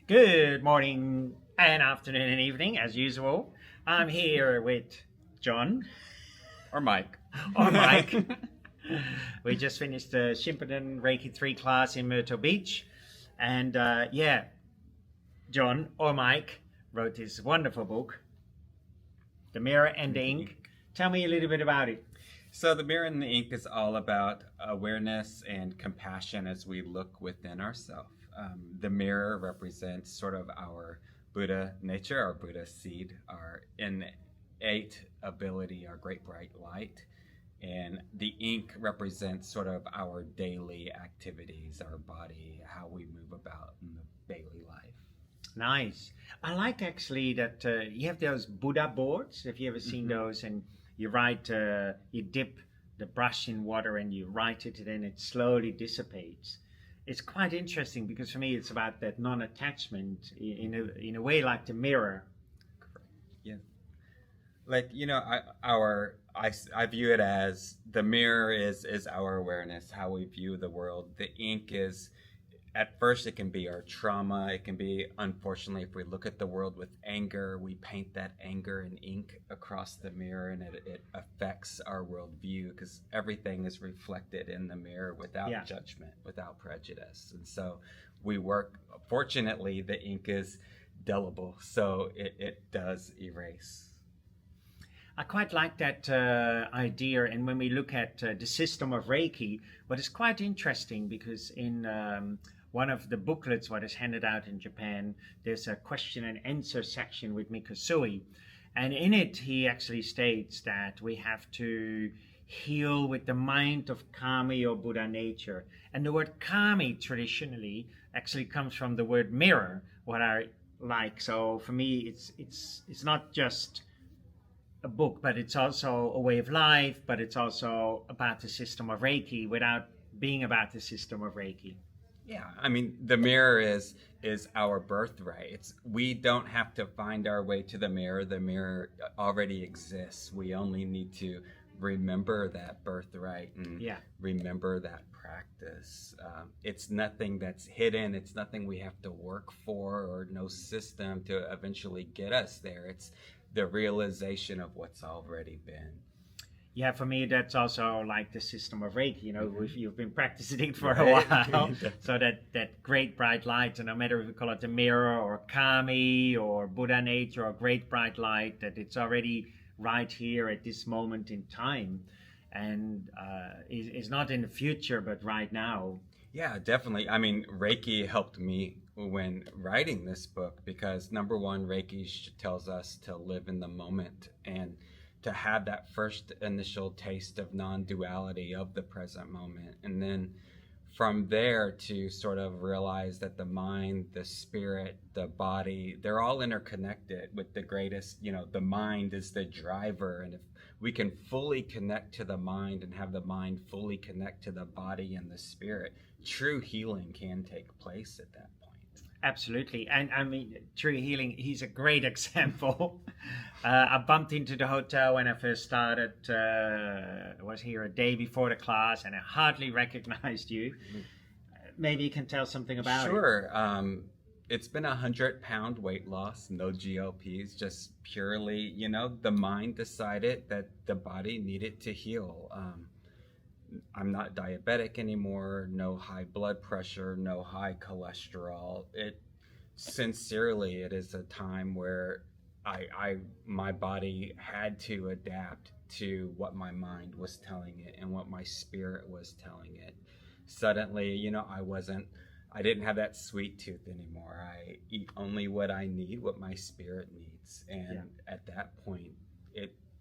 Good morning and afternoon and evening, as usual. I'm here with John, Or Mike. or Mike. We just finished the Shimpadon Reiki 3 class in Myrtle Beach. And John, or Mike, wrote this wonderful book, The Mirror and the Ink. Tell me a little bit about it. So the mirror and the ink is all about awareness and compassion as we look within ourselves. The mirror represents sort of our Buddha nature, our Buddha seed, our innate ability, our great bright light. And the ink represents sort of our daily activities, our body, how we move about in the daily life. Nice. I like actually that you have those Buddha boards. Have you ever seen those? And you write, you dip the brush in water and you write it, and then it slowly dissipates. It's quite interesting because for me, it's about that non-attachment in a way like the mirror. Yeah. Like, I view it as the mirror is our awareness, how we view the world. The ink is, at first, it can be our trauma. It can be, unfortunately, if we look at the world with anger, we paint that anger in ink across the mirror, and it affects our worldview because everything is reflected in the mirror without judgment, without prejudice. And so we work, fortunately, the ink is delible, so it does erase. I quite like that idea. And when we look at the system of Reiki, what is quite interesting because in one of the booklets what is handed out in Japan, there's a question and answer section with Mikosui. And in it, he actually states that we have to heal with the mind of Kami or Buddha nature. And the word Kami traditionally actually comes from the word mirror, what I like. So for me, it's not just a book, but it's also a way of life, but it's also about the system of Reiki without being about the system of Reiki. Yeah, I mean, the mirror is our birthright. We don't have to find our way to the mirror. The mirror already exists. We only need to remember that birthright and remember that practice. It's nothing that's hidden. It's nothing we have to work for, or no system to eventually get us there. It's the realization of what's already been. Yeah, for me, that's also like the system of Reiki. You've been practicing it for a while. So that great bright light, and no matter if we call it the mirror or Kami or Buddha nature or great bright light, that it's already right here at this moment in time. And is not in the future, but right now. Yeah, definitely. I mean, Reiki helped me when writing this book because, number one, Reiki tells us to live in the moment and to have that first initial taste of non-duality of the present moment. And then from there to sort of realize that the mind, the spirit, the body, they're all interconnected with the greatest, the mind is the driver. And if we can fully connect to the mind and have the mind fully connect to the body and the spirit, true healing can take place at that point. Absolutely. And I mean, true healing, he's a great example. I bumped into the hotel when I first started. I was here a day before the class and I hardly recognized you. Maybe you can tell something about it. Sure. It's been 100-pound weight loss, no GLPs, just purely, the mind decided that the body needed to heal. I'm not diabetic anymore, no high blood pressure, no high cholesterol. It is a time where my body had to adapt to what my mind was telling it and what my spirit was telling it. Suddenly, I didn't have that sweet tooth anymore. I eat only what I need, what my spirit needs. And at that point,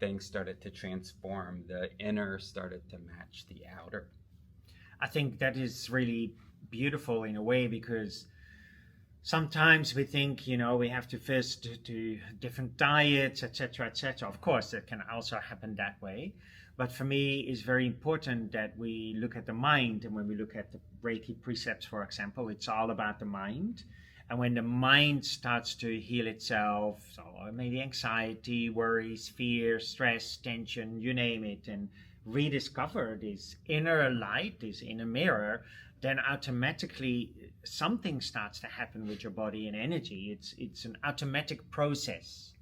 things started to transform. The inner started to match the outer. I think that is really beautiful in a way because sometimes we think, we have to first do different diets, etc., etc. Of course, it can also happen that way. But for me, it's very important that we look at the mind. And when we look at the Reiki precepts, for example, it's all about the mind. And when the mind starts to heal itself, so maybe anxiety, worries, fear, stress, tension, you name it, and rediscover this inner light, this inner mirror, then automatically something starts to happen with your body and energy. It's an automatic process.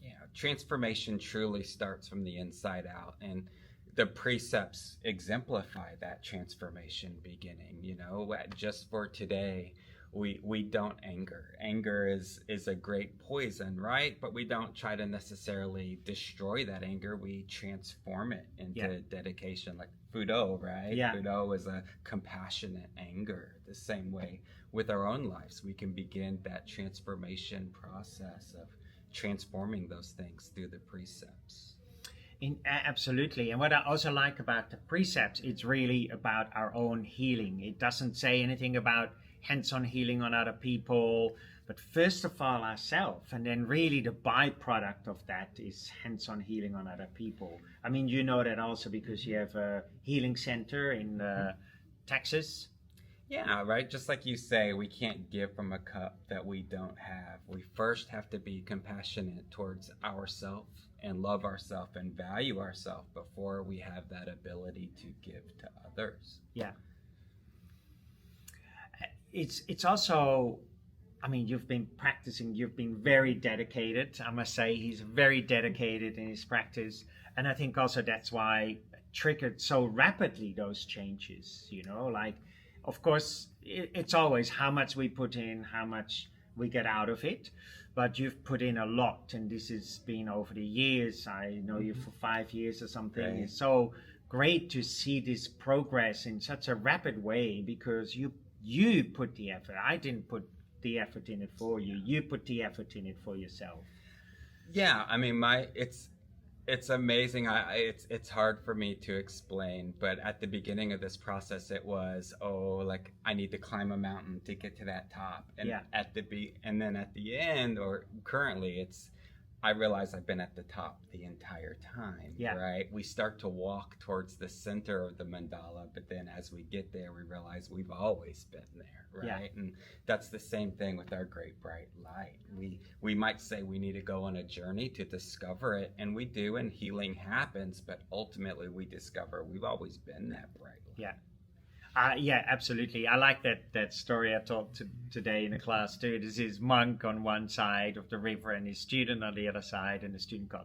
Yeah, transformation truly starts from the inside out, and the precepts exemplify that transformation beginning. Just for today, we don't anger. Anger is a great poison, right? But we don't try to necessarily destroy that anger. We transform it into dedication, like Fudo, right? Yeah. Fudo is a compassionate anger. The same way with our own lives, we can begin that transformation process of transforming those things through the precepts. Absolutely. And what I also like about the precepts, it's really about our own healing. It doesn't say anything about hands-on healing on other people, but first of all ourselves, and then really the byproduct of that is hands-on healing on other people. I mean, you know that also because you have a healing center in Texas. Yeah, right. Just like you say, we can't give from a cup that we don't have. We first have to be compassionate towards ourselves and love ourselves and value ourselves before we have that ability to give to others. Yeah. It's also, I mean, you've been practicing, you've been very dedicated. I must say he's very dedicated in his practice. And I think also that's why triggered so rapidly those changes, like, of course, it's always how much we put in, how much we get out of it. But you've put in a lot, and this has been over the years. I know you for 5 years or something. Right. It's so great to see this progress in such a rapid way because you put the effort. I didn't put the effort in it for you. You put the effort in it for yourself. Yeah, I mean, it's amazing. It's hard for me to explain, but at the beginning of this process, it was, like I need to climb a mountain to get to that top, and and then at the end, or currently, I realize I've been at the top the entire time. Yeah. Right. We start to walk towards the center of the mandala, but then as we get there, we realize we've always been there. Right. Yeah. And that's the same thing with our great bright light. We might say we need to go on a journey to discover it, and we do, and healing happens, but ultimately we discover we've always been that bright light. Yeah. Yeah, absolutely. I like that story I told today in the class too. This is monk on one side of the river and his student on the other side, and the student goes,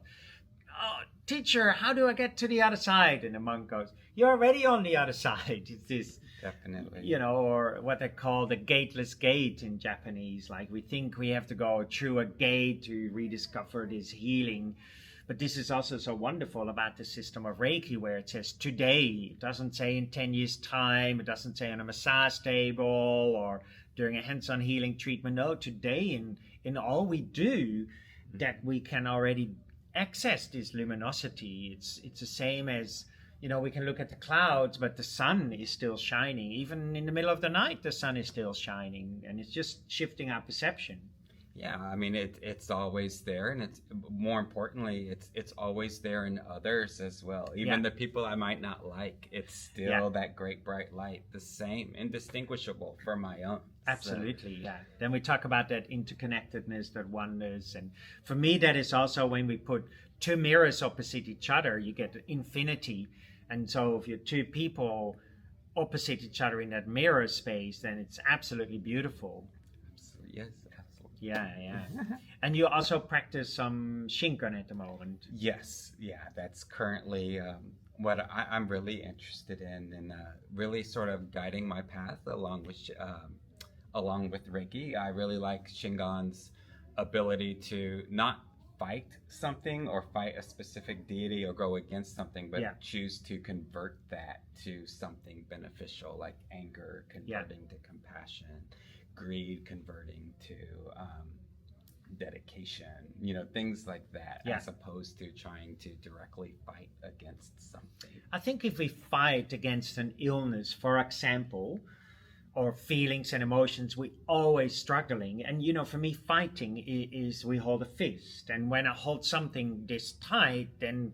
"Oh, teacher, how do I get to the other side?" And the monk goes, "You're already on the other side." It's this, definitely, or what they call the gateless gate in Japanese. Like we think we have to go through a gate to rediscover this healing. But this is also so wonderful about the system of Reiki, where it says today. It doesn't say in 10 years' time. It doesn't say on a massage table or during a hands-on healing treatment. No, today in all we do, that we can already access this luminosity. It's the same as, we can look at the clouds, but the sun is still shining. Even in the middle of the night, the sun is still shining. And it's just shifting our perception. Yeah, I mean it's always there, and it's more importantly it's always there in others as well. Even the people I might not like, it's still that great bright light, the same, indistinguishable from my own. Absolutely, yeah. Then we talk about that interconnectedness, that oneness, and for me that is also when we put two mirrors opposite each other, you get infinity. And so if you're two people opposite each other in that mirror space, then it's absolutely beautiful. Absolutely, yes. Yeah. And you also practice some Shingon at the moment. Yes, that's currently what I'm really interested in, and really sort of guiding my path along with Reiki. I really like Shingon's ability to not fight something or fight a specific deity or go against something, but choose to convert that to something beneficial, like anger converting to compassion, greed converting to dedication, things like that, as opposed to trying to directly fight against something. I think if we fight against an illness, for example, or feelings and emotions, we always struggling. And for me, fighting is we hold a fist, and when I hold something this tight, then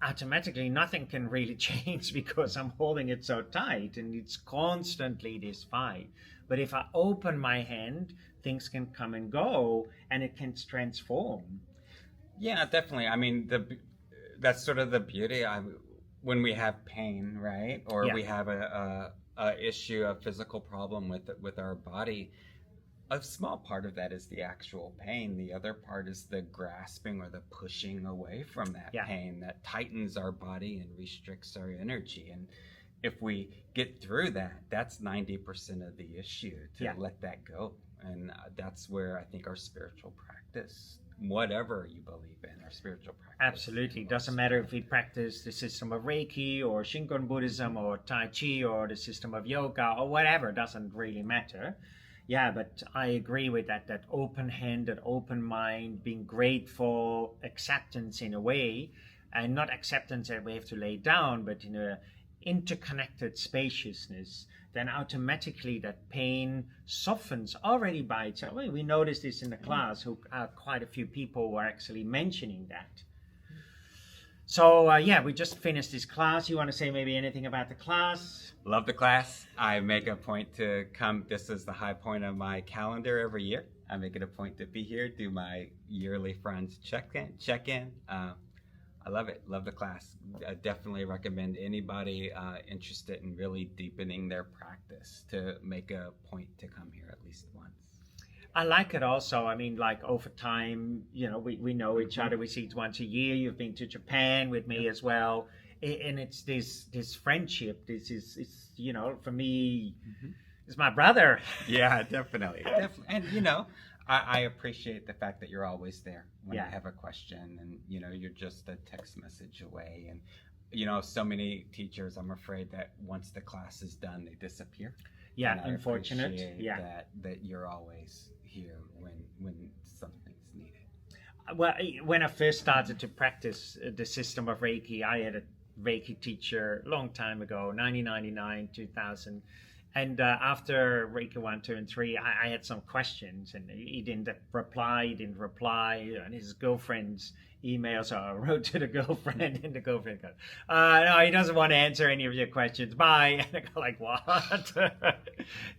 automatically nothing can really change because I'm holding it so tight, and it's constantly this fight. But if I open my hand, things can come and go, and it can transform. Yeah, definitely. I mean, that's sort of the beauty. When we have pain, right, or we have a issue, a physical problem with our body, a small part of that is the actual pain. The other part is the grasping or the pushing away from that pain that tightens our body and restricts our energy. And if we get through that, that's 90% of the issue, to let that go. And that's where I think our spiritual practice, whatever you believe in, our spiritual practice. Absolutely. Doesn't matter if we practice the system of Reiki or Shingon Buddhism or Tai Chi or the system of yoga or whatever, doesn't really matter. Yeah, but I agree with that open hand, that open mind, being grateful, acceptance in a way, and not acceptance that we have to lay down, but in a interconnected spaciousness, then automatically that pain softens already by itself. We noticed this in the class, quite a few people were actually mentioning that. So we just finished this class. You want to say maybe anything about the class? Love the class. I make a point to come. This is the high point of my calendar every year. I make it a point to be here, do my yearly Frans check-in. I love it. Love the class. I definitely recommend anybody interested in really deepening their practice to make a point to come here at least once. I like it also. I mean, like over time, we know each other. We see it once a year. You've been to Japan with me as well. And it's this friendship. This is, for me, it's my brother. Yeah, definitely. And, I appreciate the fact that you're always there when I have a question, and, you're just a text message away. And, so many teachers, I'm afraid that once the class is done, they disappear. Yeah, unfortunate. That you're always here when something's needed. Well, when I first started to practice the system of Reiki, I had a Reiki teacher a long time ago, 1999, 2000. And after Reiki 1, 2, and 3, I had some questions, and he didn't reply, and his girlfriend's email, so I wrote to the girlfriend, and the girlfriend goes, no, he doesn't want to answer any of your questions, bye. And I go like, what?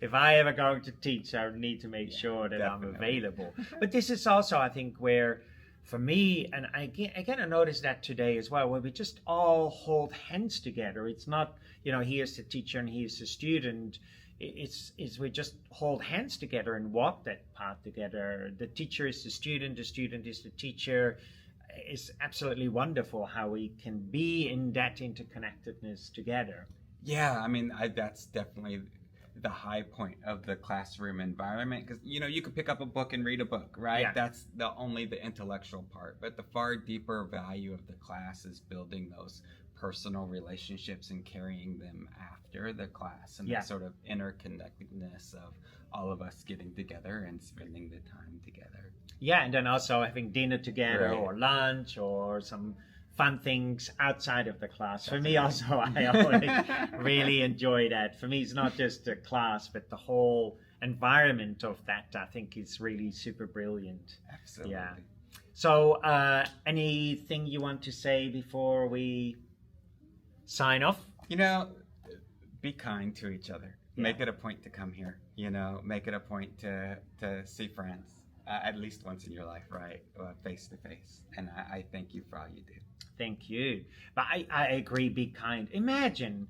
If I ever going to teach, I need to make sure that I'm available. But this is also, I think, where, for me, and again, I noticed that today as well, where we just all hold hands together. It's not, here's the teacher and here's the student. It's we just hold hands together and walk that path together. The teacher is the student is the teacher. It's absolutely wonderful how we can be in that interconnectedness together. Yeah, I mean, that's definitely the high point of the classroom environment, because you could pick up a book and read a book, right? That's only the intellectual part, but the far deeper value of the class is building those personal relationships and carrying them after the class, and that sort of interconnectedness of all of us getting together and spending the time together. Yeah, and then also having dinner together, or lunch, or some fun things outside of the class. For me also, I always really enjoy that. For me, it's not just the class, but the whole environment of that, I think, is really super brilliant. Absolutely. Yeah. So anything you want to say before we sign off? Be kind to each other. Make it a point to come here. Make it a point to see friends at least once in your life, right? Face to face. And I thank you for all you do. Thank you. But I agree, be kind. Imagine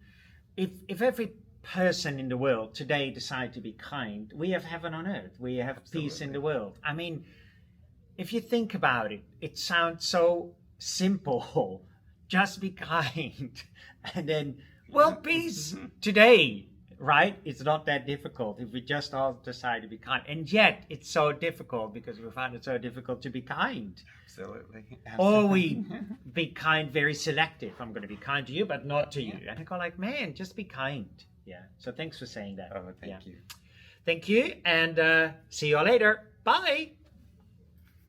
if every person in the world today decide to be kind, we have heaven on earth. We have peace in the world. I mean, if you think about it, it sounds so simple. Just be kind. And then, peace today, right? It's not that difficult if we just all decide to be kind. And yet, it's so difficult because we find it so difficult to be kind. Absolutely. Or we be kind, very selective. I'm going to be kind to you, but not to you. And I go like, man, just be kind. Yeah. So thanks for saying that. Oh, thank you. Thank you. And see you all later. Bye.